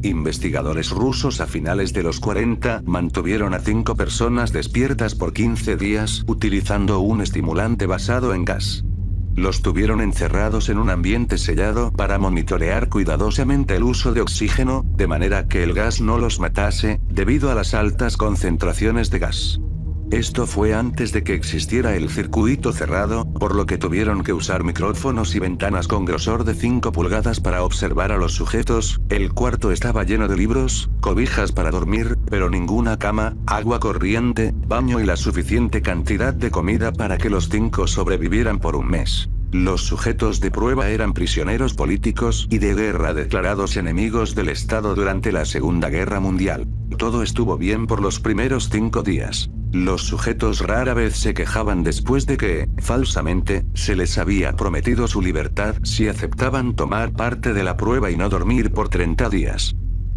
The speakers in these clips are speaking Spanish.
Investigadores rusos a finales de los 40 mantuvieron a 5 personas despiertas por 15 días utilizando un estimulante basado en gas. Los tuvieron encerrados en un ambiente sellado para monitorear cuidadosamente el uso de oxígeno, de manera que el gas no los matase, debido a las altas concentraciones de gas. Esto fue antes de que existiera el circuito cerrado, por lo que tuvieron que usar micrófonos y ventanas con grosor de 5 pulgadas para observar a los sujetos. El cuarto estaba lleno de libros, cobijas para dormir, pero ninguna cama, agua corriente, baño y la suficiente cantidad de comida para que los 5 sobrevivieran por un mes. Los sujetos de prueba eran prisioneros políticos y de guerra declarados enemigos del Estado durante la Segunda Guerra Mundial. Todo estuvo bien por los primeros 5 días. Los sujetos rara vez se quejaban después de que, falsamente, se les había prometido su libertad si aceptaban tomar parte de la prueba y no dormir por 30 días.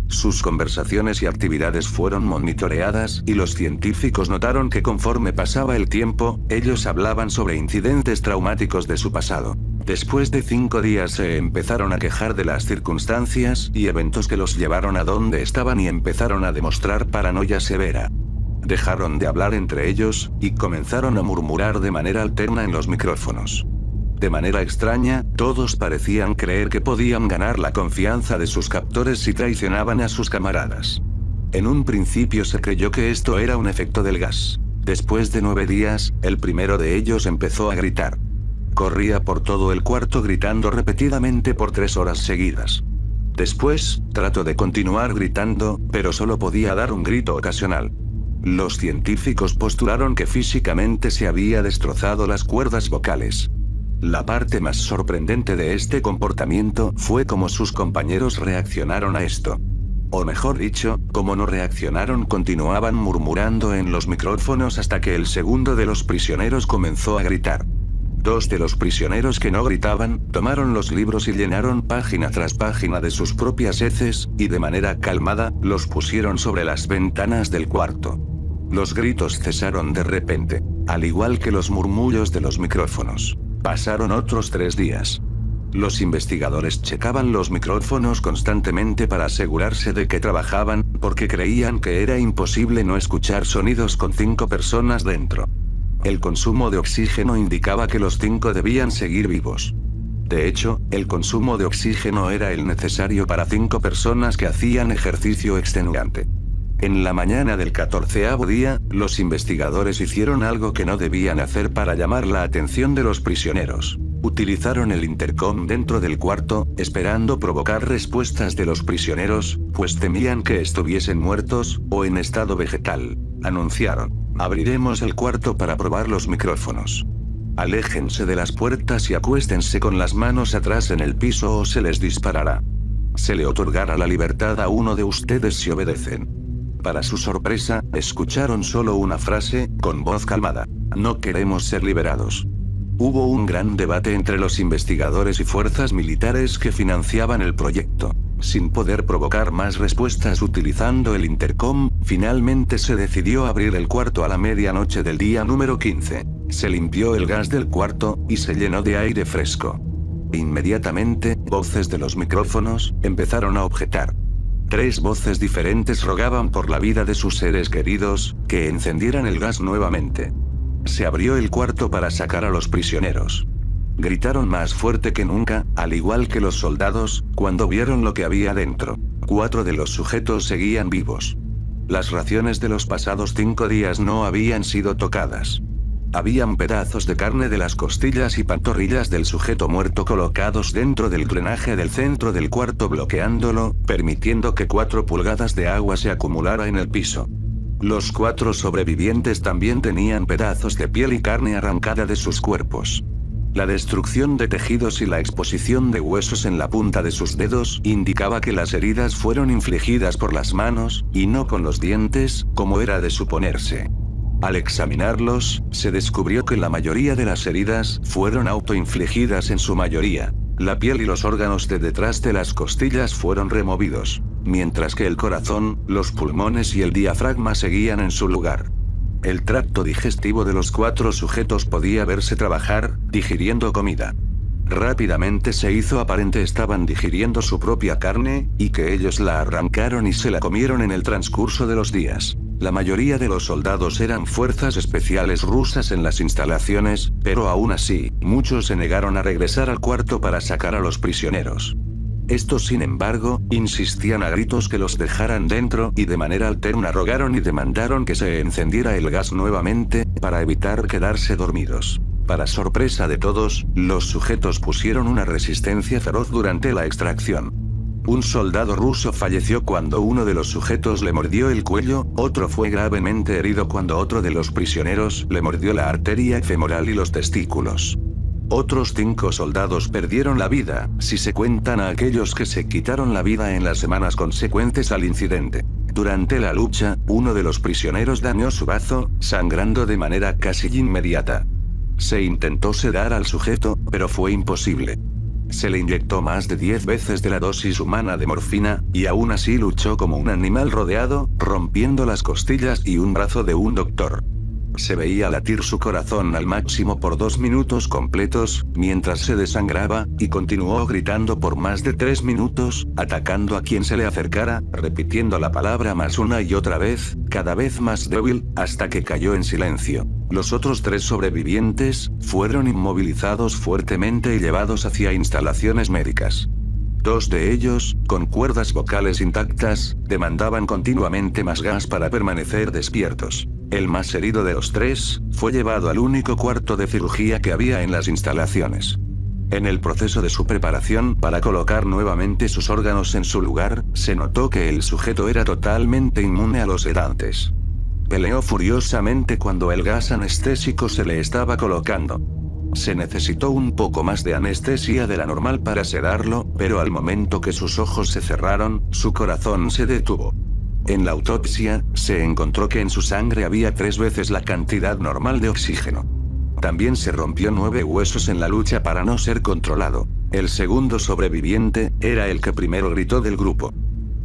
Sus conversaciones y actividades fueron monitoreadas y los científicos notaron que conforme pasaba el tiempo, ellos hablaban sobre incidentes traumáticos de su pasado. Después de 5 días se empezaron a quejar de las circunstancias y eventos que los llevaron a donde estaban y empezaron a demostrar paranoia severa. Dejaron de hablar entre ellos, y comenzaron a murmurar de manera alterna en los micrófonos. De manera extraña, todos parecían creer que podían ganar la confianza de sus captores si traicionaban a sus camaradas. En un principio se creyó que esto era un efecto del gas. Después de 9 días, el primero de ellos empezó a gritar. Corría por todo el cuarto gritando repetidamente por 3 horas seguidas. Después, trató de continuar gritando, pero solo podía dar un grito ocasional. Los científicos postularon que físicamente se había destrozado las cuerdas vocales. La parte más sorprendente de este comportamiento fue cómo sus compañeros reaccionaron a esto. O mejor dicho, como no reaccionaron, continuaban murmurando en los micrófonos hasta que el segundo de los prisioneros comenzó a gritar. 2 de los prisioneros que no gritaban, tomaron los libros y llenaron página tras página de sus propias heces, y de manera calmada, los pusieron sobre las ventanas del cuarto. Los gritos cesaron de repente, al igual que los murmullos de los micrófonos. Pasaron otros 3 días. Los investigadores checaban los micrófonos constantemente para asegurarse de que trabajaban, porque creían que era imposible no escuchar sonidos con 5 personas dentro. El consumo de oxígeno indicaba que los 5 debían seguir vivos. De hecho, el consumo de oxígeno era el necesario para 5 personas que hacían ejercicio extenuante. En la mañana del 14º día, los investigadores hicieron algo que no debían hacer para llamar la atención de los prisioneros. Utilizaron el intercom dentro del cuarto, esperando provocar respuestas de los prisioneros, pues temían que estuviesen muertos, o en estado vegetal. Anunciaron: abriremos el cuarto para probar los micrófonos. Aléjense de las puertas y acuéstense con las manos atrás en el piso o se les disparará. Se le otorgará la libertad a uno de ustedes si obedecen. Para su sorpresa, escucharon solo una frase, con voz calmada: no queremos ser liberados. Hubo un gran debate entre los investigadores y fuerzas militares que financiaban el proyecto. Sin poder provocar más respuestas utilizando el intercom, finalmente se decidió abrir el cuarto a la medianoche del día número 15. Se limpió el gas del cuarto, y se llenó de aire fresco. Inmediatamente, voces de los micrófonos empezaron a objetar. 3 voces diferentes rogaban por la vida de sus seres queridos, que encendieran el gas nuevamente. Se abrió el cuarto para sacar a los prisioneros. Gritaron más fuerte que nunca, al igual que los soldados, cuando vieron lo que había dentro. 4 de los sujetos seguían vivos. Las raciones de los pasados 5 días no habían sido tocadas. Habían pedazos de carne de las costillas y pantorrillas del sujeto muerto colocados dentro del drenaje del centro del cuarto, bloqueándolo, permitiendo que 4 pulgadas de agua se acumulara en el piso. Los 4 sobrevivientes también tenían pedazos de piel y carne arrancada de sus cuerpos. La destrucción de tejidos y la exposición de huesos en la punta de sus dedos indicaba que las heridas fueron infligidas por las manos, y no con los dientes, como era de suponerse. Al examinarlos, se descubrió que la mayoría de las heridas fueron autoinfligidas en su mayoría. La piel y los órganos de detrás de las costillas fueron removidos, mientras que el corazón, los pulmones y el diafragma seguían en su lugar. El tracto digestivo de los 4 sujetos podía verse trabajar, digiriendo comida. rápidamente se hizo aparente estaban digiriendo su propia carne, y que ellos la arrancaron y se la comieron en el transcurso de los días. La mayoría de los soldados eran fuerzas especiales rusas en las instalaciones, pero aún así, muchos se negaron a regresar al cuarto para sacar a los prisioneros. Estos, sin embargo, insistían a gritos que los dejaran dentro y de manera alterna rogaron y demandaron que se encendiera el gas nuevamente, para evitar quedarse dormidos. Para sorpresa de todos, los sujetos pusieron una resistencia feroz durante la extracción. Un soldado ruso falleció cuando uno de los sujetos le mordió el cuello, otro fue gravemente herido cuando otro de los prisioneros le mordió la arteria femoral y los testículos. Otros 5 soldados perdieron la vida, si se cuentan a aquellos que se quitaron la vida en las semanas consecuentes al incidente. Durante la lucha, uno de los prisioneros dañó su bazo, sangrando de manera casi inmediata. Se intentó sedar al sujeto, pero fue imposible. Se le inyectó más de 10 veces de la dosis humana de morfina, y aún así luchó como un animal rodeado, rompiendo las costillas y un brazo de un doctor. Se veía latir su corazón al máximo por 2 minutos completos, mientras se desangraba, y continuó gritando por más de 3 minutos, atacando a quien se le acercara, repitiendo la palabra más una y otra vez, cada vez más débil, hasta que cayó en silencio. Los otros 3 sobrevivientes fueron inmovilizados fuertemente y llevados hacia instalaciones médicas. 2 de ellos, con cuerdas vocales intactas, demandaban continuamente más gas para permanecer despiertos. El más herido de los 3, fue llevado al único cuarto de cirugía que había en las instalaciones. En el proceso de su preparación para colocar nuevamente sus órganos en su lugar, se notó que el sujeto era totalmente inmune a los sedantes. Peleó furiosamente cuando el gas anestésico se le estaba colocando. Se necesitó un poco más de anestesia de la normal para sedarlo, pero al momento que sus ojos se cerraron, su corazón se detuvo. En la autopsia, se encontró que en su sangre había 3 veces la cantidad normal de oxígeno. También se rompió 9 huesos en la lucha para no ser controlado. El segundo sobreviviente, era el que primero gritó del grupo.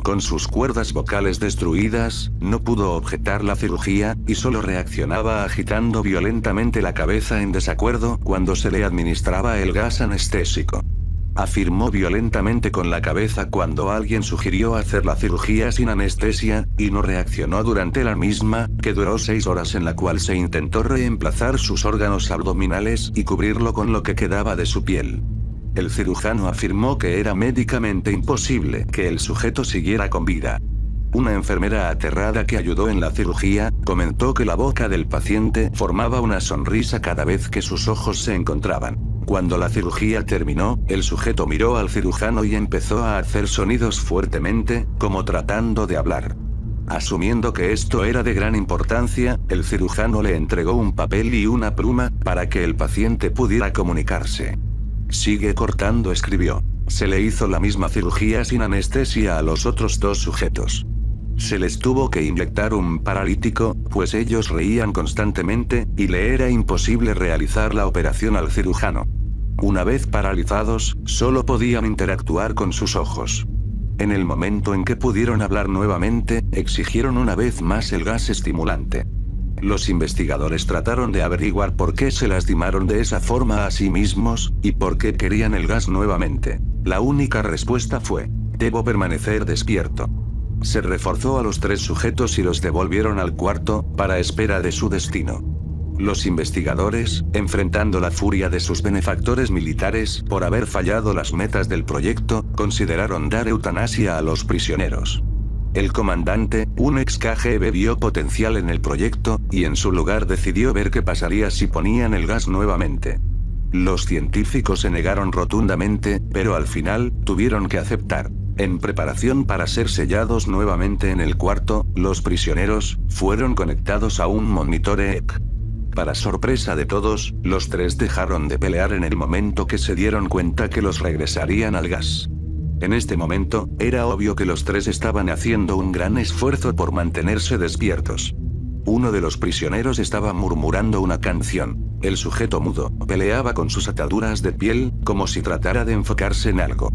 Con sus cuerdas vocales destruidas, no pudo objetar la cirugía, y solo reaccionaba agitando violentamente la cabeza en desacuerdo cuando se le administraba el gas anestésico. Afirmó violentamente con la cabeza cuando alguien sugirió hacer la cirugía sin anestesia, y no reaccionó durante la misma, que duró 6 horas en la cual se intentó reemplazar sus órganos abdominales y cubrirlo con lo que quedaba de su piel. El cirujano afirmó que era médicamente imposible que el sujeto siguiera con vida. Una enfermera aterrada que ayudó en la cirugía, comentó que la boca del paciente formaba una sonrisa cada vez que sus ojos se encontraban. Cuando la cirugía terminó, el sujeto miró al cirujano y empezó a hacer sonidos fuertemente, como tratando de hablar. Asumiendo que esto era de gran importancia, el cirujano le entregó un papel y una pluma, para que el paciente pudiera comunicarse. Sigue cortando, escribió. Se le hizo la misma cirugía sin anestesia a los otros 2 sujetos. Se les tuvo que inyectar un paralítico, pues ellos reían constantemente, y le era imposible realizar la operación al cirujano. Una vez paralizados, solo podían interactuar con sus ojos. En el momento en que pudieron hablar nuevamente, exigieron una vez más el gas estimulante. Los investigadores trataron de averiguar por qué se lastimaron de esa forma a sí mismos, y por qué querían el gas nuevamente. La única respuesta fue: debo permanecer despierto. Se reforzó a los 3 sujetos y los devolvieron al cuarto, para espera de su destino. Los investigadores, enfrentando la furia de sus benefactores militares por haber fallado las metas del proyecto, consideraron dar eutanasia a los prisioneros. El comandante, un ex KGB, vio potencial en el proyecto, y en su lugar decidió ver qué pasaría si ponían el gas nuevamente. Los científicos se negaron rotundamente, pero al final, tuvieron que aceptar. En preparación para ser sellados nuevamente en el cuarto, los prisioneros fueron conectados a un monitor EEG. Para sorpresa de todos, los 3 dejaron de pelear en el momento que se dieron cuenta que los regresarían al gas. En este momento, era obvio que los 3 estaban haciendo un gran esfuerzo por mantenerse despiertos. Uno de los prisioneros estaba murmurando una canción. El sujeto mudo peleaba con sus ataduras de piel, como si tratara de enfocarse en algo.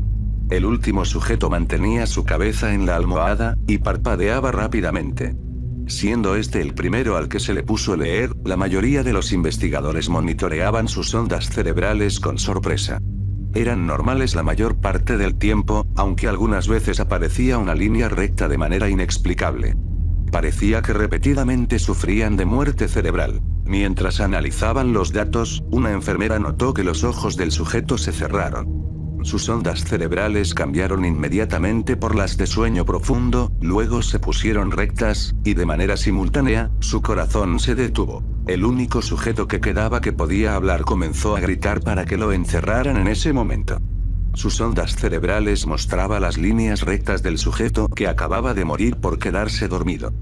El último sujeto mantenía su cabeza en la almohada, y parpadeaba rápidamente. Siendo este el primero al que se le puso leer, la mayoría de los investigadores monitoreaban sus ondas cerebrales con sorpresa. Eran normales la mayor parte del tiempo, aunque algunas veces aparecía una línea recta de manera inexplicable. Parecía que repetidamente sufrían de muerte cerebral. Mientras analizaban los datos, una enfermera notó que los ojos del sujeto se cerraron. Sus ondas cerebrales cambiaron inmediatamente por las de sueño profundo, luego se pusieron rectas, y de manera simultánea, su corazón se detuvo. El único sujeto que quedaba que podía hablar comenzó a gritar para que lo encerraran en ese momento. Sus ondas cerebrales mostraban las líneas rectas del sujeto que acababa de morir por quedarse dormido.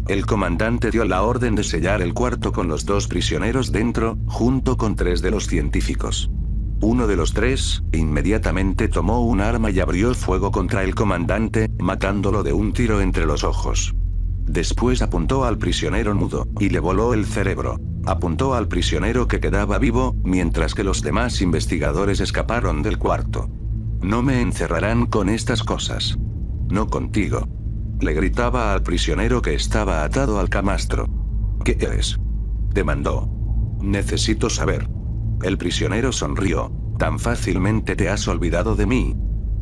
El comandante dio la orden de sellar el cuarto con los 2 prisioneros dentro, junto con 3 de los científicos. Uno de los 3, inmediatamente tomó un arma y abrió fuego contra el comandante, matándolo de un tiro entre los ojos. Después apuntó al prisionero mudo, y le voló el cerebro. Apuntó al prisionero que quedaba vivo, mientras que los demás investigadores escaparon del cuarto. No me encerrarán con estas cosas. No contigo. Le gritaba al prisionero que estaba atado al camastro. ¿Qué eres? Demandó. Necesito saber. El prisionero sonrió. ¿Tan fácilmente te has olvidado de mí?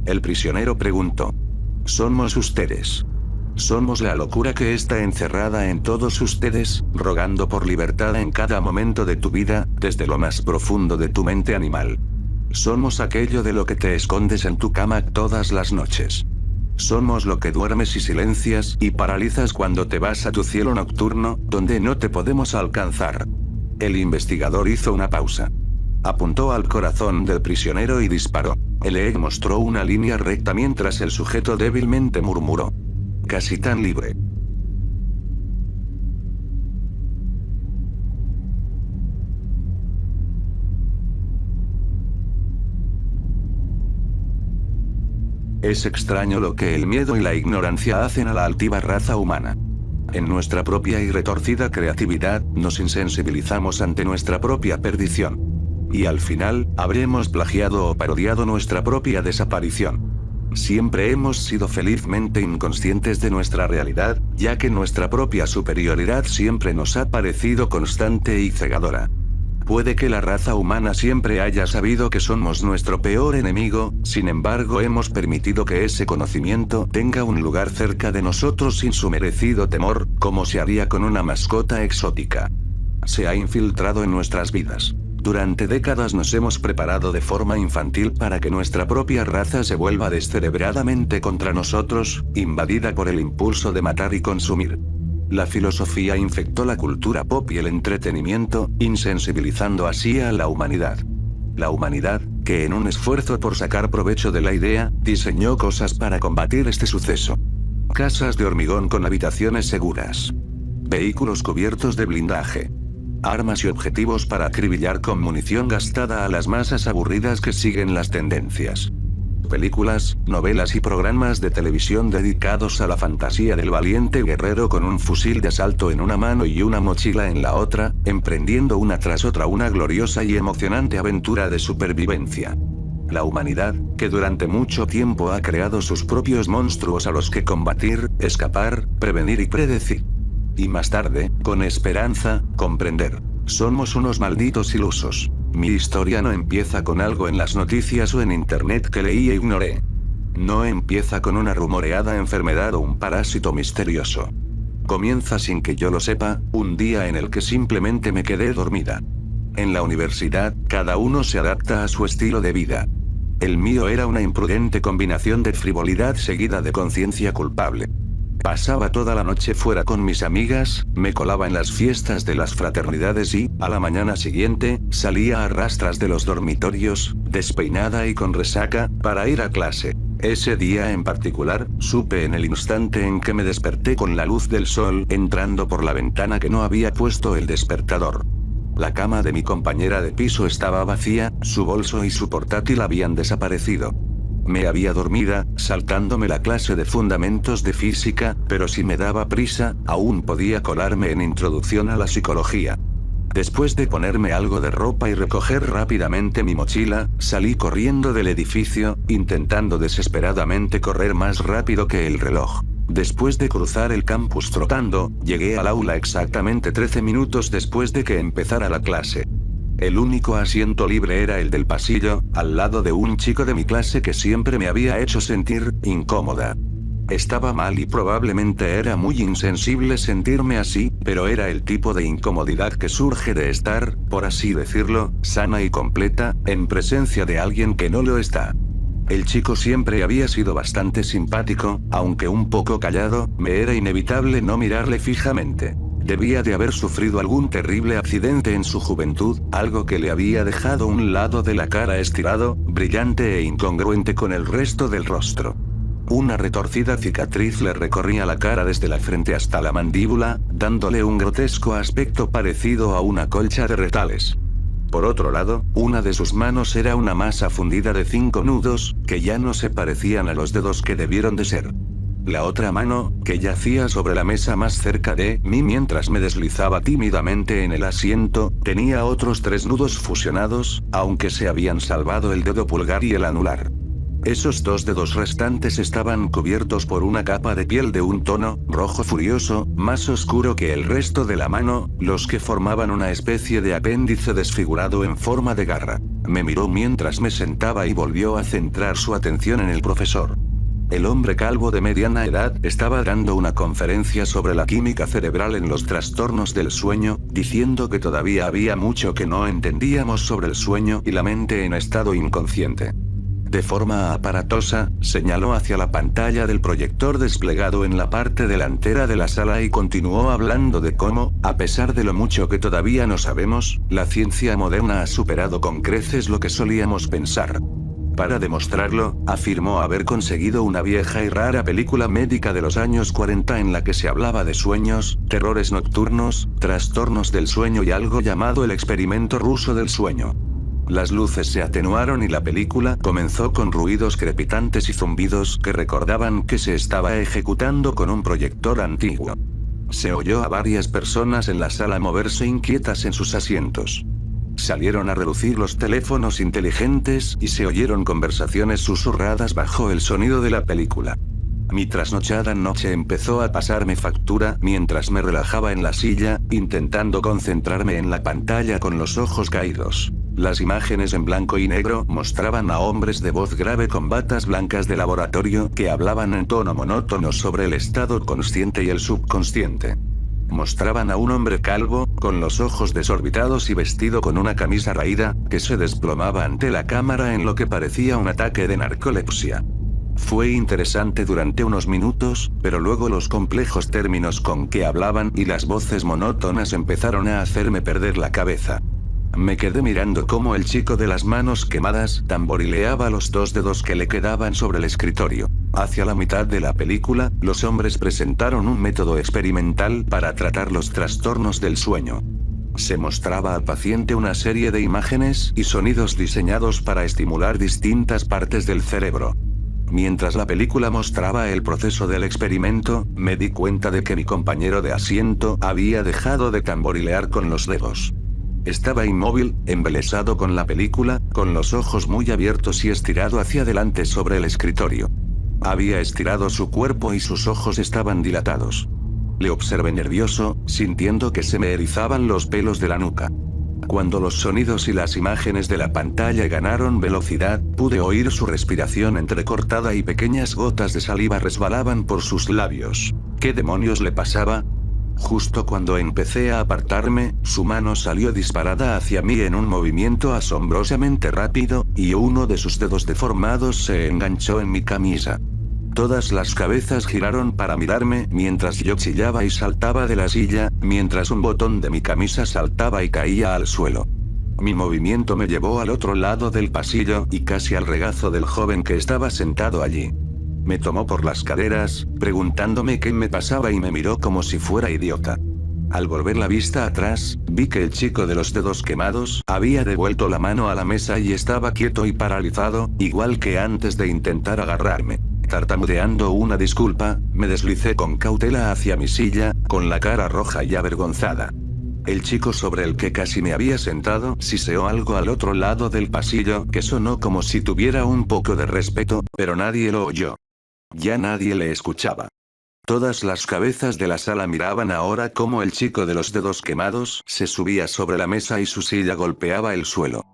El prisionero preguntó. Somos ustedes. Somos la locura que está encerrada en todos ustedes, rogando por libertad en cada momento de tu vida, desde lo más profundo de tu mente animal. Somos aquello de lo que te escondes en tu cama todas las noches. Somos lo que duermes y silencias y paralizas cuando te vas a tu cielo nocturno, donde no te podemos alcanzar. El investigador hizo una pausa. Apuntó al corazón del prisionero y disparó. El EEG mostró una línea recta mientras el sujeto débilmente murmuró. Casi tan libre. Es extraño lo que el miedo y la ignorancia hacen a la altiva raza humana. En nuestra propia y retorcida creatividad, nos insensibilizamos ante nuestra propia perdición. Y al final, habremos plagiado o parodiado nuestra propia desaparición. Siempre hemos sido felizmente inconscientes de nuestra realidad, ya que nuestra propia superioridad siempre nos ha parecido constante y cegadora. Puede que la raza humana siempre haya sabido que somos nuestro peor enemigo, sin embargo hemos permitido que ese conocimiento tenga un lugar cerca de nosotros sin su merecido temor, como se haría con una mascota exótica. Se ha infiltrado en nuestras vidas. Durante décadas nos hemos preparado de forma infantil para que nuestra propia raza se vuelva descerebradamente contra nosotros, invadida por el impulso de matar y consumir. La filosofía infectó la cultura pop y el entretenimiento, insensibilizando así a la humanidad. La humanidad, que en un esfuerzo por sacar provecho de la idea, diseñó cosas para combatir este suceso. Casas de hormigón con habitaciones seguras. Vehículos cubiertos de blindaje. Armas y objetivos para acribillar con munición gastada a las masas aburridas que siguen las tendencias. Películas, novelas y programas de televisión dedicados a la fantasía del valiente guerrero con un fusil de asalto en una mano y una mochila en la otra, emprendiendo una tras otra una gloriosa y emocionante aventura de supervivencia. La humanidad, que durante mucho tiempo ha creado sus propios monstruos a los que combatir, escapar, prevenir y predecir. Y más tarde, con esperanza, comprender. Somos unos malditos ilusos. Mi historia no empieza con algo en las noticias o en internet que leí e ignoré. No empieza con una rumoreada enfermedad o un parásito misterioso. Comienza sin que yo lo sepa, un día en el que simplemente me quedé dormida. En la universidad, cada uno se adapta a su estilo de vida. El mío era una imprudente combinación de frivolidad seguida de conciencia culpable. Pasaba toda la noche fuera con mis amigas, me colaba en las fiestas de las fraternidades y, a la mañana siguiente, salía a rastras de los dormitorios, despeinada y con resaca, para ir a clase. Ese día en particular, supe en el instante en que me desperté con la luz del sol entrando por la ventana que no había puesto el despertador. La cama de mi compañera de piso estaba vacía, su bolso y su portátil habían desaparecido. Me había dormida, saltándome la clase de fundamentos de física, pero si me daba prisa, aún podía colarme en introducción a la psicología. Después de ponerme algo de ropa y recoger rápidamente mi mochila, salí corriendo del edificio, intentando desesperadamente correr más rápido que el reloj. Después de cruzar el campus trotando, llegué al aula exactamente 13 minutos después de que empezara la clase. El único asiento libre era el del pasillo, al lado de un chico de mi clase que siempre me había hecho sentir incómoda. Estaba mal y probablemente era muy insensible sentirme así, pero era el tipo de incomodidad que surge de estar, por así decirlo, sana y completa, en presencia de alguien que no lo está. El chico siempre había sido bastante simpático, aunque un poco callado, me era inevitable no mirarle fijamente. Debía de haber sufrido algún terrible accidente en su juventud, algo que le había dejado un lado de la cara estirado, brillante e incongruente con el resto del rostro. Una retorcida cicatriz le recorría la cara desde la frente hasta la mandíbula, dándole un grotesco aspecto parecido a una colcha de retales. Por otro lado, una de sus manos era una masa fundida de 5 nudos, que ya no se parecían a los dedos que debieron de ser. La otra mano, que yacía sobre la mesa más cerca de mí mientras me deslizaba tímidamente en el asiento, tenía otros 3 nudos fusionados, aunque se habían salvado el dedo pulgar y el anular. Esos 2 dedos restantes estaban cubiertos por una capa de piel de un tono rojo furioso, más oscuro que el resto de la mano, los que formaban una especie de apéndice desfigurado en forma de garra. Me miró mientras me sentaba y volvió a centrar su atención en el profesor. El hombre calvo de mediana edad estaba dando una conferencia sobre la química cerebral en los trastornos del sueño, diciendo que todavía había mucho que no entendíamos sobre el sueño y la mente en estado inconsciente. De forma aparatosa, señaló hacia la pantalla del proyector desplegado en la parte delantera de la sala y continuó hablando de cómo, a pesar de lo mucho que todavía no sabemos, la ciencia moderna ha superado con creces lo que solíamos pensar. Para demostrarlo, afirmó haber conseguido una vieja y rara película médica de los años 40 en la que se hablaba de sueños, terrores nocturnos, trastornos del sueño y algo llamado el experimento ruso del sueño. Las luces se atenuaron y la película comenzó con ruidos crepitantes y zumbidos que recordaban que se estaba ejecutando con un proyector antiguo. Se oyó a varias personas en la sala moverse inquietas en sus asientos. Salieron a relucir los teléfonos inteligentes y se oyeron conversaciones susurradas bajo el sonido de la película. Mi trasnochada noche empezó a pasarme factura mientras me relajaba en la silla, intentando concentrarme en la pantalla con los ojos caídos. Las imágenes en blanco y negro mostraban a hombres de voz grave con batas blancas de laboratorio que hablaban en tono monótono sobre el estado consciente y el subconsciente. Mostraban a un hombre calvo, con los ojos desorbitados y vestido con una camisa raída, que se desplomaba ante la cámara en lo que parecía un ataque de narcolepsia. Fue interesante durante unos minutos, pero luego los complejos términos con que hablaban y las voces monótonas empezaron a hacerme perder la cabeza. Me quedé mirando cómo el chico de las manos quemadas tamborileaba los 2 dedos que le quedaban sobre el escritorio. Hacia la mitad de la película, los hombres presentaron un método experimental para tratar los trastornos del sueño. Se mostraba al paciente una serie de imágenes y sonidos diseñados para estimular distintas partes del cerebro. Mientras la película mostraba el proceso del experimento, me di cuenta de que mi compañero de asiento había dejado de tamborilear con los dedos. Estaba inmóvil, embelesado con la película, con los ojos muy abiertos y estirado hacia adelante sobre el escritorio. Había estirado su cuerpo y sus ojos estaban dilatados. Le observé nervioso, sintiendo que se me erizaban los pelos de la nuca. Cuando los sonidos y las imágenes de la pantalla ganaron velocidad, pude oír su respiración entrecortada y pequeñas gotas de saliva resbalaban por sus labios. ¿Qué demonios le pasaba? Justo cuando empecé a apartarme, su mano salió disparada hacia mí en un movimiento asombrosamente rápido, y uno de sus dedos deformados se enganchó en mi camisa. Todas las cabezas giraron para mirarme mientras yo chillaba y saltaba de la silla, mientras un botón de mi camisa saltaba y caía al suelo. Mi movimiento me llevó al otro lado del pasillo y casi al regazo del joven que estaba sentado allí. Me tomó por las caderas, preguntándome qué me pasaba y me miró como si fuera idiota. Al volver la vista atrás, vi que el chico de los dedos quemados había devuelto la mano a la mesa y estaba quieto y paralizado, igual que antes de intentar agarrarme. Tartamudeando una disculpa, me deslicé con cautela hacia mi silla, con la cara roja y avergonzada. El chico sobre el que casi me había sentado siseó algo al otro lado del pasillo que sonó como si tuviera un poco de respeto, pero nadie lo oyó. Ya nadie le escuchaba. Todas las cabezas de la sala miraban ahora cómo el chico de los dedos quemados se subía sobre la mesa y su silla golpeaba el suelo.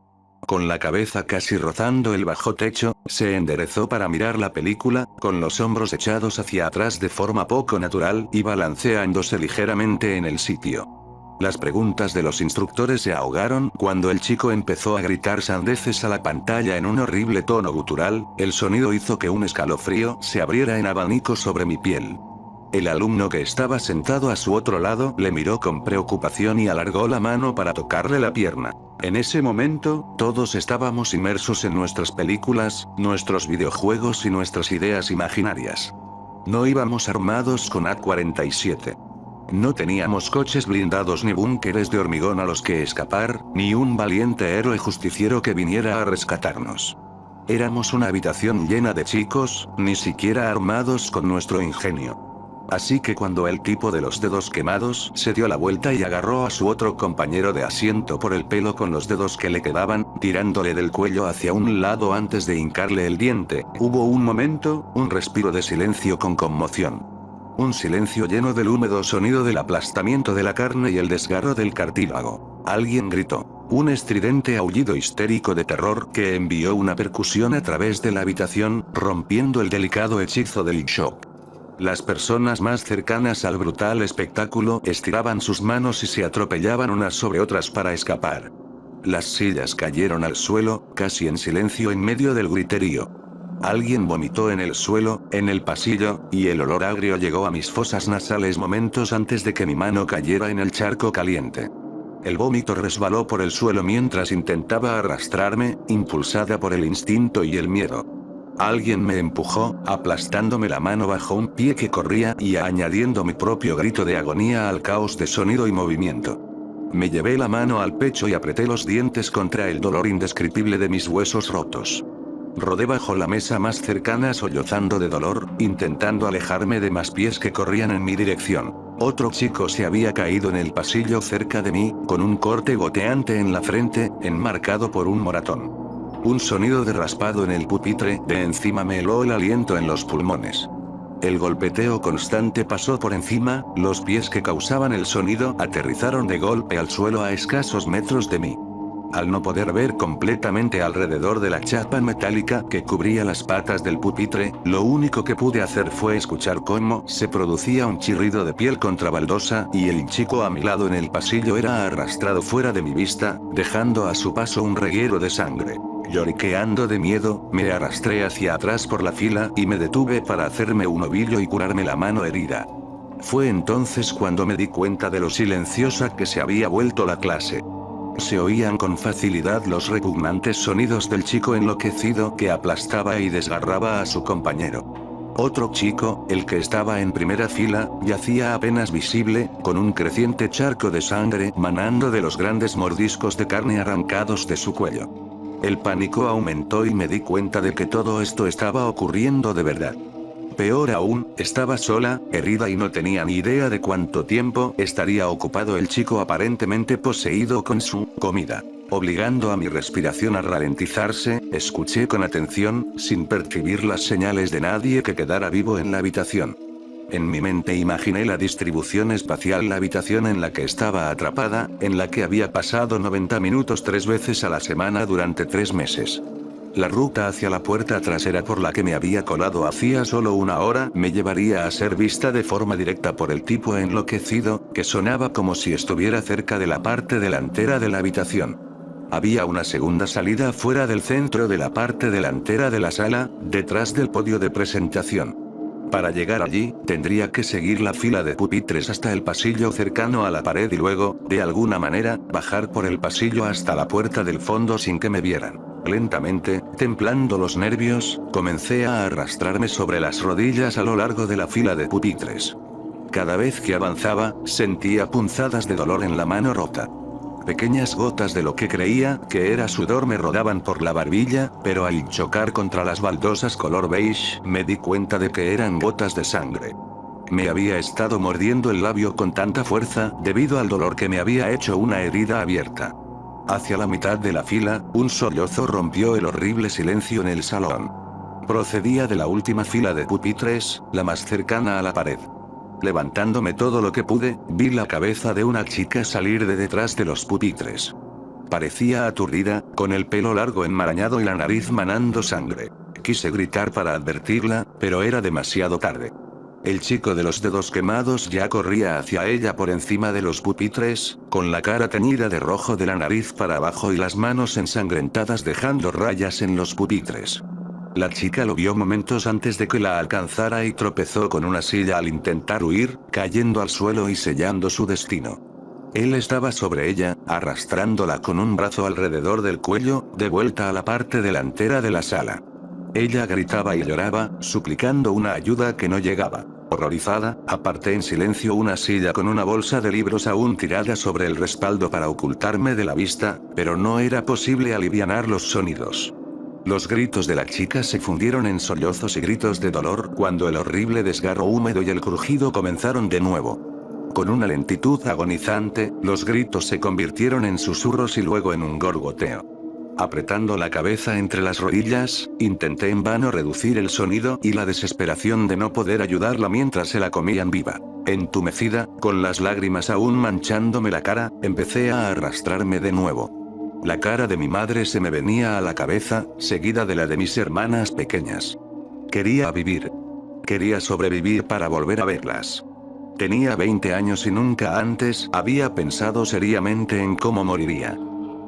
Con la cabeza casi rozando el bajo techo, se enderezó para mirar la película, con los hombros echados hacia atrás de forma poco natural y balanceándose ligeramente en el sitio. Las preguntas de los instructores se ahogaron cuando el chico empezó a gritar sandeces a la pantalla en un horrible tono gutural. El sonido hizo que un escalofrío se abriera en abanico sobre mi piel. El alumno que estaba sentado a su otro lado le miró con preocupación y alargó la mano para tocarle la pierna. En ese momento, todos estábamos inmersos en nuestras películas, nuestros videojuegos y nuestras ideas imaginarias. No íbamos armados con AK-47. No teníamos coches blindados ni búnkeres de hormigón a los que escapar, ni un valiente héroe justiciero que viniera a rescatarnos. Éramos una habitación llena de chicos, ni siquiera armados con nuestro ingenio. Así que cuando el tipo de los dedos quemados se dio la vuelta y agarró a su otro compañero de asiento por el pelo con los dedos que le quedaban, tirándole del cuello hacia un lado antes de hincarle el diente, hubo un momento, un respiro de silencio con conmoción. Un silencio lleno del húmedo sonido del aplastamiento de la carne y el desgarro del cartílago. Alguien gritó. Un estridente aullido histérico de terror que envió una percusión a través de la habitación, rompiendo el delicado hechizo del shock. Las personas más cercanas al brutal espectáculo estiraban sus manos y se atropellaban unas sobre otras para escapar. Las sillas cayeron al suelo, casi en silencio en medio del griterío. Alguien vomitó en el suelo, en el pasillo, y el olor agrio llegó a mis fosas nasales momentos antes de que mi mano cayera en el charco caliente. El vómito resbaló por el suelo mientras intentaba arrastrarme, impulsada por el instinto y el miedo. Alguien me empujó, aplastándome la mano bajo un pie que corría y añadiendo mi propio grito de agonía al caos de sonido y movimiento. Me llevé la mano al pecho y apreté los dientes contra el dolor indescriptible de mis huesos rotos. Rodé bajo la mesa más cercana sollozando de dolor, intentando alejarme de más pies que corrían en mi dirección. Otro chico se había caído en el pasillo cerca de mí, con un corte goteante en la frente, enmarcado por un moratón. Un sonido de raspado en el pupitre de encima me heló el aliento en los pulmones. El golpeteo constante pasó por encima, los pies que causaban el sonido aterrizaron de golpe al suelo a escasos metros de mí. Al no poder ver completamente alrededor de la chapa metálica que cubría las patas del pupitre, lo único que pude hacer fue escuchar cómo se producía un chirrido de piel contra baldosa y el chico a mi lado en el pasillo era arrastrado fuera de mi vista, dejando a su paso un reguero de sangre. Lloriqueando de miedo, me arrastré hacia atrás por la fila y me detuve para hacerme un ovillo y curarme la mano herida. Fue entonces cuando me di cuenta de lo silenciosa que se había vuelto la clase. Se oían con facilidad los repugnantes sonidos del chico enloquecido que aplastaba y desgarraba a su compañero. Otro chico, el que estaba en primera fila, yacía apenas visible, con un creciente charco de sangre manando de los grandes mordiscos de carne arrancados de su cuello. El pánico aumentó y me di cuenta de que todo esto estaba ocurriendo de verdad. Peor aún, estaba sola, herida y no tenía ni idea de cuánto tiempo estaría ocupado el chico aparentemente poseído con su comida. Obligando a mi respiración a ralentizarse, escuché con atención, sin percibir las señales de nadie que quedara vivo en la habitación. En mi mente imaginé la distribución espacial, la habitación en la que estaba atrapada, en la que había pasado 90 minutos 3 veces a la semana durante 3 meses. La ruta hacia la puerta trasera por la que me había colado hacía solo 1 hora me llevaría a ser vista de forma directa por el tipo enloquecido, que sonaba como si estuviera cerca de la parte delantera de la habitación. Había una segunda salida fuera del centro de la parte delantera de la sala, detrás del podio de presentación. Para llegar allí, tendría que seguir la fila de pupitres hasta el pasillo cercano a la pared y luego, de alguna manera, bajar por el pasillo hasta la puerta del fondo sin que me vieran. Lentamente, templando los nervios, comencé a arrastrarme sobre las rodillas a lo largo de la fila de pupitres. Cada vez que avanzaba, sentía punzadas de dolor en la mano rota. Pequeñas gotas de lo que creía que era sudor me rodaban por la barbilla, pero al chocar contra las baldosas color beige, me di cuenta de que eran gotas de sangre. Me había estado mordiendo el labio con tanta fuerza, debido al dolor que me había hecho una herida abierta. Hacia la mitad de la fila, un sollozo rompió el horrible silencio en el salón. Procedía de la última fila de pupitres, la más cercana a la pared. Levantándome todo lo que pude, vi la cabeza de una chica salir de detrás de los pupitres. Parecía aturdida, con el pelo largo enmarañado y la nariz manando sangre. Quise gritar para advertirla, pero era demasiado tarde. El chico de los dedos quemados ya corría hacia ella por encima de los pupitres, con la cara teñida de rojo de la nariz para abajo y las manos ensangrentadas dejando rayas en los pupitres. La chica lo vio momentos antes de que la alcanzara y tropezó con una silla al intentar huir, cayendo al suelo y sellando su destino. Él estaba sobre ella, arrastrándola con un brazo alrededor del cuello, de vuelta a la parte delantera de la sala. Ella gritaba y lloraba, suplicando una ayuda que no llegaba. Horrorizada, aparté en silencio una silla con una bolsa de libros aún tirada sobre el respaldo para ocultarme de la vista, pero no era posible alivianar los sonidos. Los gritos de la chica se fundieron en sollozos y gritos de dolor cuando el horrible desgarro húmedo y el crujido comenzaron de nuevo. Con una lentitud agonizante, los gritos se convirtieron en susurros y luego en un gorgoteo. Apretando la cabeza entre las rodillas, intenté en vano reducir el sonido y la desesperación de no poder ayudarla mientras se la comían viva. Entumecida, con las lágrimas aún manchándome la cara, empecé a arrastrarme de nuevo. La cara de mi madre se me venía a la cabeza, seguida de la de mis hermanas pequeñas. Quería vivir. Quería sobrevivir para volver a verlas. Tenía 20 años y nunca antes había pensado seriamente en cómo moriría.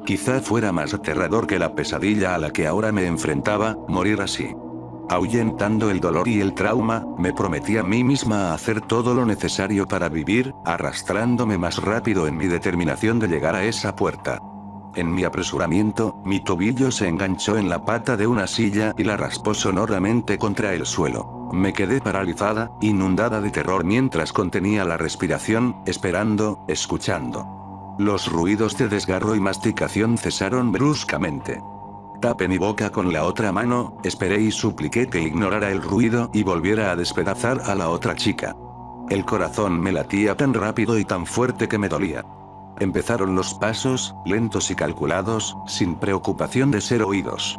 Quizá fuera más aterrador que la pesadilla a la que ahora me enfrentaba, morir así. Ahuyentando el dolor y el trauma, me prometí a mí misma hacer todo lo necesario para vivir, arrastrándome más rápido en mi determinación de llegar a esa puerta. En mi apresuramiento, mi tobillo se enganchó en la pata de una silla y la raspó sonoramente contra el suelo. Me quedé paralizada, inundada de terror mientras contenía la respiración, esperando, escuchando. Los ruidos de desgarro y masticación cesaron bruscamente. Tapé mi boca con la otra mano, esperé y supliqué que ignorara el ruido y volviera a despedazar a la otra chica. El corazón me latía tan rápido y tan fuerte que me dolía. Empezaron los pasos, lentos y calculados, sin preocupación de ser oídos.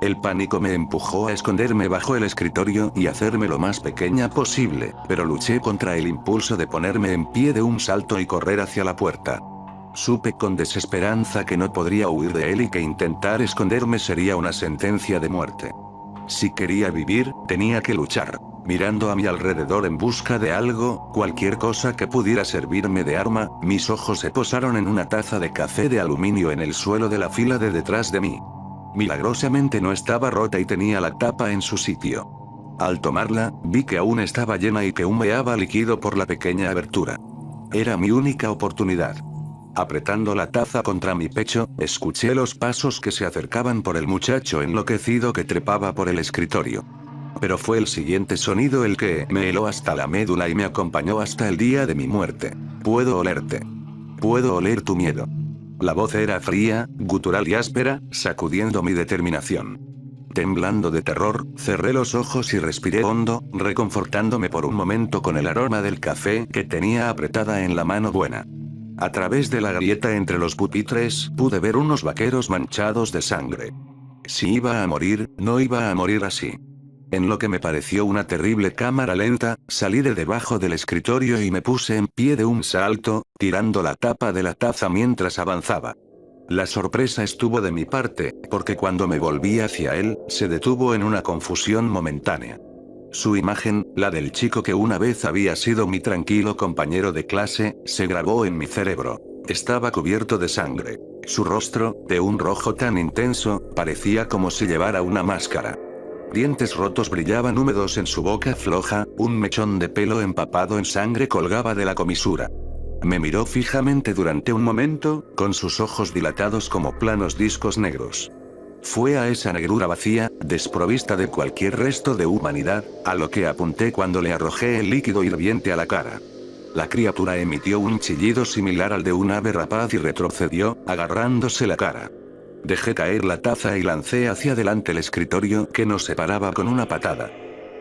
El pánico me empujó a esconderme bajo el escritorio y hacerme lo más pequeña posible, pero luché contra el impulso de ponerme en pie de un salto y correr hacia la puerta. Supe con desesperanza que no podría huir de él y que intentar esconderme sería una sentencia de muerte. Si quería vivir, tenía que luchar. Mirando a mi alrededor en busca de algo, cualquier cosa que pudiera servirme de arma, mis ojos se posaron en una taza de café de aluminio en el suelo de la fila de detrás de mí. Milagrosamente no estaba rota y tenía la tapa en su sitio. Al tomarla, vi que aún estaba llena y que humeaba líquido por la pequeña abertura. Era mi única oportunidad. Apretando la taza contra mi pecho, escuché los pasos que se acercaban por el muchacho enloquecido que trepaba por el escritorio. Pero fue el siguiente sonido el que me heló hasta la médula y me acompañó hasta el día de mi muerte. Puedo olerte. Puedo oler tu miedo. La voz era fría, gutural y áspera, sacudiendo mi determinación. Temblando de terror, cerré los ojos y respiré hondo, reconfortándome por un momento con el aroma del café que tenía apretada en la mano buena. A través de la grieta entre los pupitres, pude ver unos vaqueros manchados de sangre. Si iba a morir, no iba a morir así. En lo que me pareció una terrible cámara lenta, salí de debajo del escritorio y me puse en pie de un salto, tirando la tapa de la taza mientras avanzaba. La sorpresa estuvo de mi parte, porque cuando me volví hacia él, se detuvo en una confusión momentánea. Su imagen, la del chico que una vez había sido mi tranquilo compañero de clase, se grabó en mi cerebro. Estaba cubierto de sangre. Su rostro, de un rojo tan intenso, parecía como si llevara una máscara. Dientes rotos brillaban húmedos en su boca floja, un mechón de pelo empapado en sangre colgaba de la comisura. Me miró fijamente durante un momento, con sus ojos dilatados como planos discos negros. Fue a esa negrura vacía, desprovista de cualquier resto de humanidad, a lo que apunté cuando le arrojé el líquido hirviente a la cara. La criatura emitió un chillido similar al de un ave rapaz y retrocedió, agarrándose la cara. Dejé caer la taza y lancé hacia adelante el escritorio que nos separaba con una patada.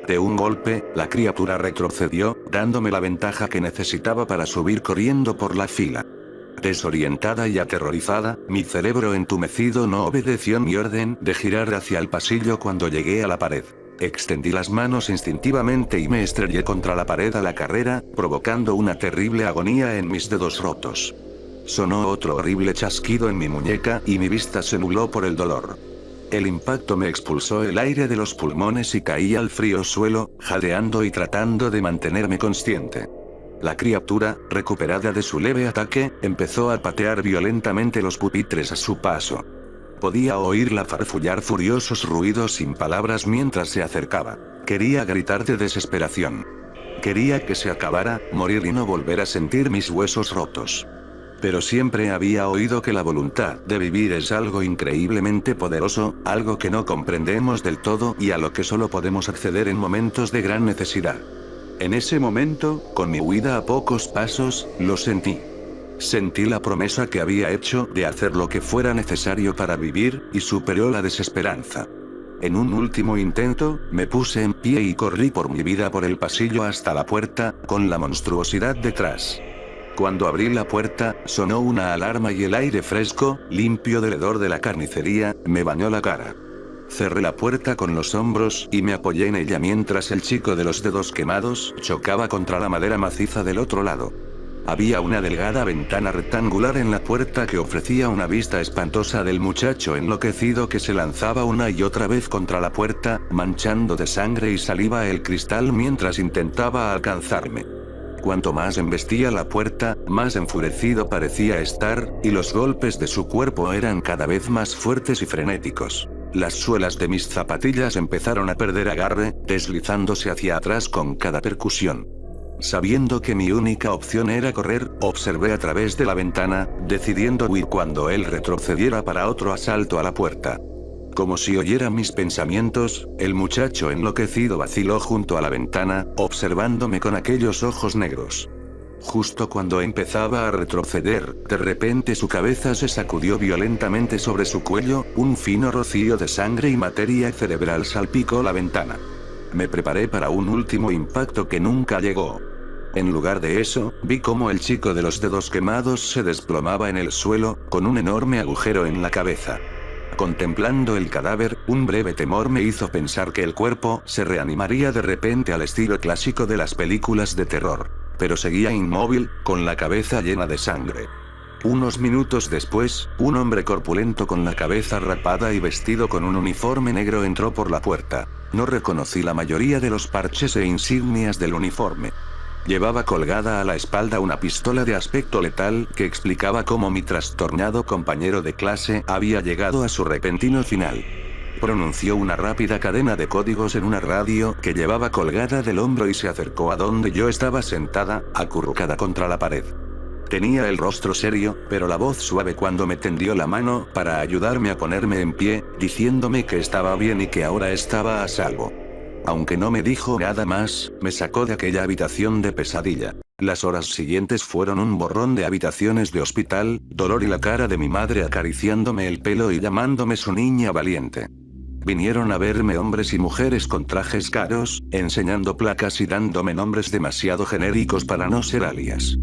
De un golpe, la criatura retrocedió, dándome la ventaja que necesitaba para subir corriendo por la fila. Desorientada y aterrorizada, mi cerebro entumecido no obedeció mi orden de girar hacia el pasillo cuando llegué a la pared. Extendí las manos instintivamente y me estrellé contra la pared a la carrera, provocando una terrible agonía en mis dedos rotos. Sonó otro horrible chasquido en mi muñeca y mi vista se nubló por el dolor. El impacto me expulsó el aire de los pulmones y caí al frío suelo, jadeando y tratando de mantenerme consciente. La criatura, recuperada de su leve ataque, empezó a patear violentamente los pupitres a su paso. Podía oírla farfullar furiosos ruidos sin palabras mientras se acercaba. Quería gritar de desesperación. Quería que se acabara, morir y no volver a sentir mis huesos rotos. Pero siempre había oído que la voluntad de vivir es algo increíblemente poderoso, algo que no comprendemos del todo y a lo que solo podemos acceder en momentos de gran necesidad. En ese momento, con mi huida a pocos pasos, lo sentí. Sentí la promesa que había hecho de hacer lo que fuera necesario para vivir, y superó la desesperanza. En un último intento, me puse en pie y corrí por mi vida por el pasillo hasta la puerta, con la monstruosidad detrás. Cuando abrí la puerta, sonó una alarma y el aire fresco, limpio del hedor de la carnicería, me bañó la cara. Cerré la puerta con los hombros y me apoyé en ella mientras el chico de los dedos quemados chocaba contra la madera maciza del otro lado. Había una delgada ventana rectangular en la puerta que ofrecía una vista espantosa del muchacho enloquecido que se lanzaba una y otra vez contra la puerta, manchando de sangre y saliva el cristal mientras intentaba alcanzarme. Cuanto más embestía la puerta, más enfurecido parecía estar, y los golpes de su cuerpo eran cada vez más fuertes y frenéticos. Las suelas de mis zapatillas empezaron a perder agarre, deslizándose hacia atrás con cada percusión. Sabiendo que mi única opción era correr, observé a través de la ventana, decidiendo huir cuando él retrocediera para otro asalto a la puerta. Como si oyera mis pensamientos, el muchacho enloquecido vaciló junto a la ventana, observándome con aquellos ojos negros. Justo cuando empezaba a retroceder, de repente su cabeza se sacudió violentamente sobre su cuello, un fino rocío de sangre y materia cerebral salpicó la ventana. Me preparé para un último impacto que nunca llegó. En lugar de eso, vi cómo el chico de los dedos quemados se desplomaba en el suelo, con un enorme agujero en la cabeza. Contemplando el cadáver, un breve temor me hizo pensar que el cuerpo se reanimaría de repente al estilo clásico de las películas de terror. Pero seguía inmóvil, con la cabeza llena de sangre. Unos minutos después, un hombre corpulento con la cabeza rapada y vestido con un uniforme negro entró por la puerta. No reconocí la mayoría de los parches e insignias del uniforme. Llevaba colgada a la espalda una pistola de aspecto letal que explicaba cómo mi trastornado compañero de clase había llegado a su repentino final. Pronunció una rápida cadena de códigos en una radio que llevaba colgada del hombro y se acercó a donde yo estaba sentada, acurrucada contra la pared. Tenía el rostro serio, pero la voz suave cuando me tendió la mano para ayudarme a ponerme en pie, diciéndome que estaba bien y que ahora estaba a salvo. Aunque no me dijo nada más, me sacó de aquella habitación de pesadilla. Las horas siguientes fueron un borrón de habitaciones de hospital, dolor y la cara de mi madre acariciándome el pelo y llamándome su niña valiente. Vinieron a verme hombres y mujeres con trajes caros, enseñando placas y dándome nombres demasiado genéricos para no ser alias.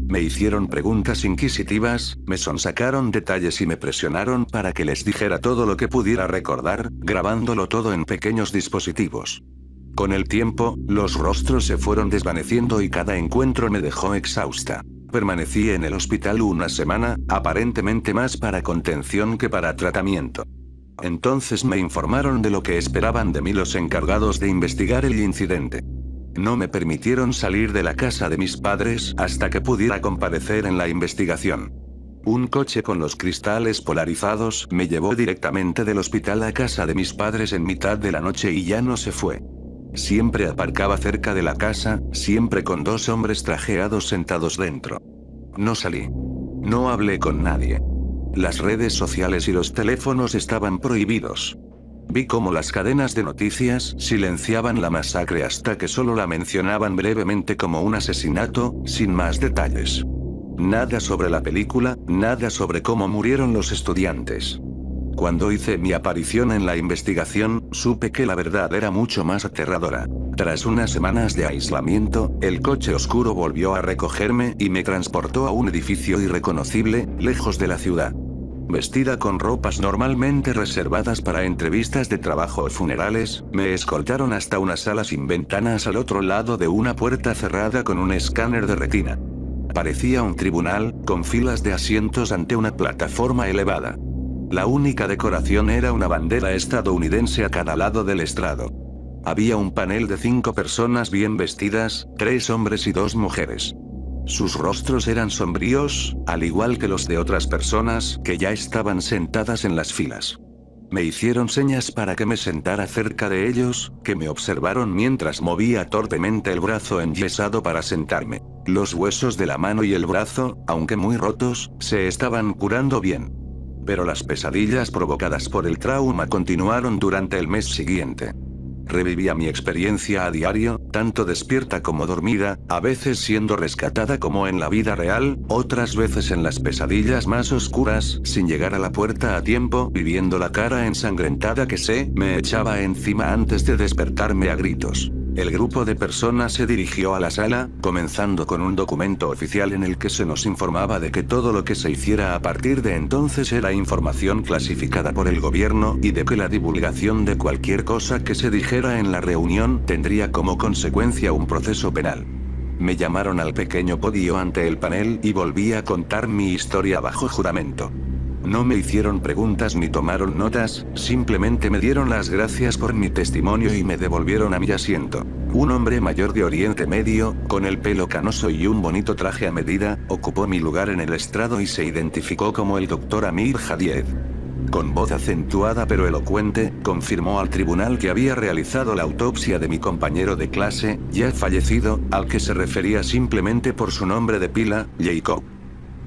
Me hicieron preguntas inquisitivas, me sonsacaron detalles y me presionaron para que les dijera todo lo que pudiera recordar, grabándolo todo en pequeños dispositivos. Con el tiempo, los rostros se fueron desvaneciendo y cada encuentro me dejó exhausta. Permanecí en el hospital una semana, aparentemente más para contención que para tratamiento. Entonces me informaron de lo que esperaban de mí los encargados de investigar el incidente. No me permitieron salir de la casa de mis padres hasta que pudiera comparecer en la investigación. Un coche con los cristales polarizados me llevó directamente del hospital a casa de mis padres en mitad de la noche y ya no se fue. Siempre aparcaba cerca de la casa, siempre con dos hombres trajeados sentados dentro. No salí. No hablé con nadie. Las redes sociales y los teléfonos estaban prohibidos. Vi cómo las cadenas de noticias silenciaban la masacre hasta que solo la mencionaban brevemente como un asesinato, sin más detalles. Nada sobre la película, nada sobre cómo murieron los estudiantes. Cuando hice mi aparición en la investigación, supe que la verdad era mucho más aterradora. Tras unas semanas de aislamiento, el coche oscuro volvió a recogerme y me transportó a un edificio irreconocible, lejos de la ciudad. Vestida con ropas normalmente reservadas para entrevistas de trabajo o funerales, me escoltaron hasta una sala sin ventanas al otro lado de una puerta cerrada con un escáner de retina. Parecía un tribunal, con filas de asientos ante una plataforma elevada. La única decoración era una bandera estadounidense a cada lado del estrado. Había un panel de 5 personas bien vestidas, 3 hombres y 2 mujeres. Sus rostros eran sombríos, al igual que los de otras personas que ya estaban sentadas en las filas. Me hicieron señas para que me sentara cerca de ellos, que me observaron mientras movía torpemente el brazo enyesado para sentarme. Los huesos de la mano y el brazo, aunque muy rotos, se estaban curando bien. Pero las pesadillas provocadas por el trauma continuaron durante el mes siguiente. Revivía mi experiencia a diario, tanto despierta como dormida, a veces siendo rescatada como en la vida real, otras veces en las pesadillas más oscuras, sin llegar a la puerta a tiempo, viviendo la cara ensangrentada que me echaba encima antes de despertarme a gritos. El grupo de personas se dirigió a la sala, comenzando con un documento oficial en el que se nos informaba de que todo lo que se hiciera a partir de entonces era información clasificada por el gobierno, y de que la divulgación de cualquier cosa que se dijera en la reunión tendría como consecuencia un proceso penal. Me llamaron al pequeño podio ante el panel y volví a contar mi historia bajo juramento. No me hicieron preguntas ni tomaron notas, simplemente me dieron las gracias por mi testimonio y me devolvieron a mi asiento. Un hombre mayor de Oriente Medio, con el pelo canoso y un bonito traje a medida, ocupó mi lugar en el estrado y se identificó como el Dr. Amir Hadid. Con voz acentuada pero elocuente, confirmó al tribunal que había realizado la autopsia de mi compañero de clase, ya fallecido, al que se refería simplemente por su nombre de pila, Jacob.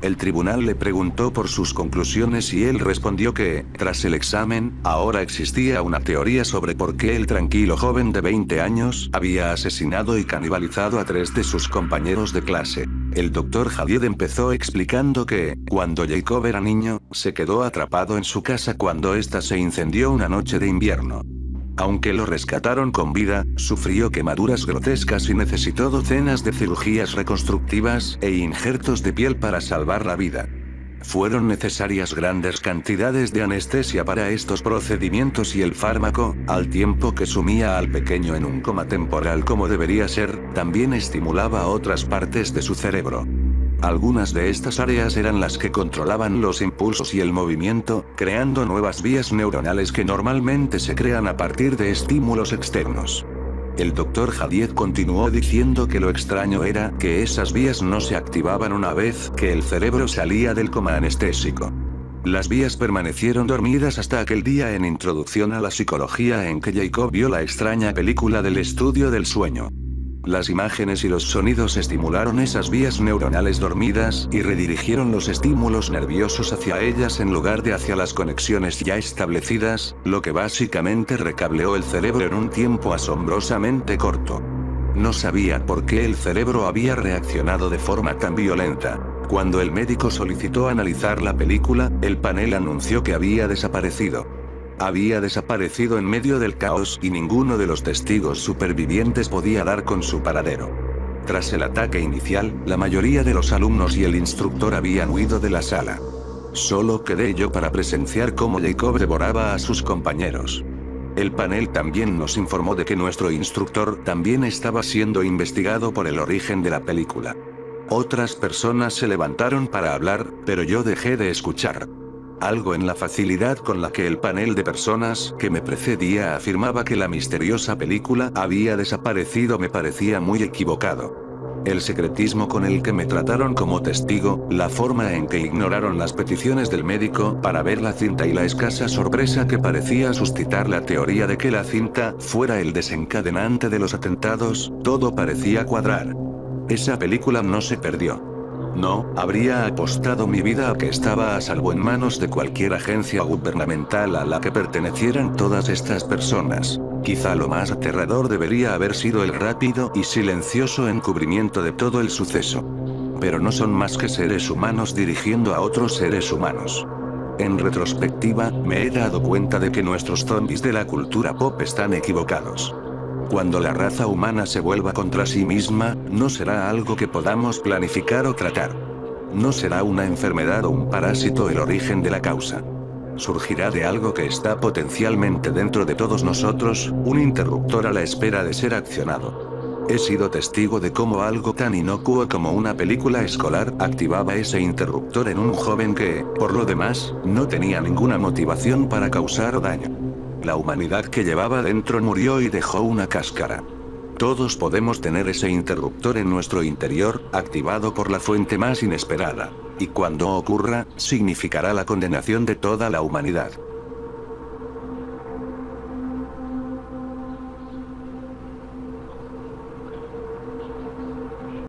El tribunal le preguntó por sus conclusiones y él respondió que, tras el examen, ahora existía una teoría sobre por qué el tranquilo joven de 20 años había asesinado y canibalizado a 3 de sus compañeros de clase. El Dr. Hadid empezó explicando que, cuando Jacob era niño, se quedó atrapado en su casa cuando ésta se incendió una noche de invierno. Aunque lo rescataron con vida, sufrió quemaduras grotescas y necesitó docenas de cirugías reconstructivas e injertos de piel para salvar la vida. Fueron necesarias grandes cantidades de anestesia para estos procedimientos y el fármaco, al tiempo que sumía al pequeño en un coma temporal como debería ser, también estimulaba otras partes de su cerebro. Algunas de estas áreas eran las que controlaban los impulsos y el movimiento, creando nuevas vías neuronales que normalmente se crean a partir de estímulos externos. El Dr. Hadid continuó diciendo que lo extraño era que esas vías no se activaban una vez que el cerebro salía del coma anestésico. Las vías permanecieron dormidas hasta aquel día en Introducción a la Psicología en que Jacob vio la extraña película del estudio del sueño. Las imágenes y los sonidos estimularon esas vías neuronales dormidas y redirigieron los estímulos nerviosos hacia ellas en lugar de hacia las conexiones ya establecidas, lo que básicamente recableó el cerebro en un tiempo asombrosamente corto. No sabía por qué el cerebro había reaccionado de forma tan violenta. Cuando el médico solicitó analizar la película, el panel anunció que había desaparecido. Había desaparecido en medio del caos y ninguno de los testigos supervivientes podía dar con su paradero. Tras el ataque inicial, la mayoría de los alumnos y el instructor habían huido de la sala. Solo quedé yo para presenciar cómo Jacob devoraba a sus compañeros. El panel también nos informó de que nuestro instructor también estaba siendo investigado por el origen de la película. Otras personas se levantaron para hablar, pero yo dejé de escuchar. Algo en la facilidad con la que el panel de personas que me precedía afirmaba que la misteriosa película había desaparecido me parecía muy equivocado. El secretismo con el que me trataron como testigo, la forma en que ignoraron las peticiones del médico para ver la cinta y la escasa sorpresa que parecía suscitar la teoría de que la cinta fuera el desencadenante de los atentados, todo parecía cuadrar. Esa película no se perdió. No, habría apostado mi vida a que estaba a salvo en manos de cualquier agencia gubernamental a la que pertenecieran todas estas personas. Quizá lo más aterrador debería haber sido el rápido y silencioso encubrimiento de todo el suceso. Pero no son más que seres humanos dirigiendo a otros seres humanos. En retrospectiva, me he dado cuenta de que nuestros zombies de la cultura pop están equivocados. Cuando la raza humana se vuelva contra sí misma, no será algo que podamos planificar o tratar. No será una enfermedad o un parásito el origen de la causa. Surgirá de algo que está potencialmente dentro de todos nosotros, un interruptor a la espera de ser accionado. He sido testigo de cómo algo tan inocuo como una película escolar activaba ese interruptor en un joven que, por lo demás, no tenía ninguna motivación para causar daño. La humanidad que llevaba dentro murió y dejó una cáscara. Todos podemos tener ese interruptor en nuestro interior, activado por la fuente más inesperada. Y cuando ocurra, significará la condenación de toda la humanidad.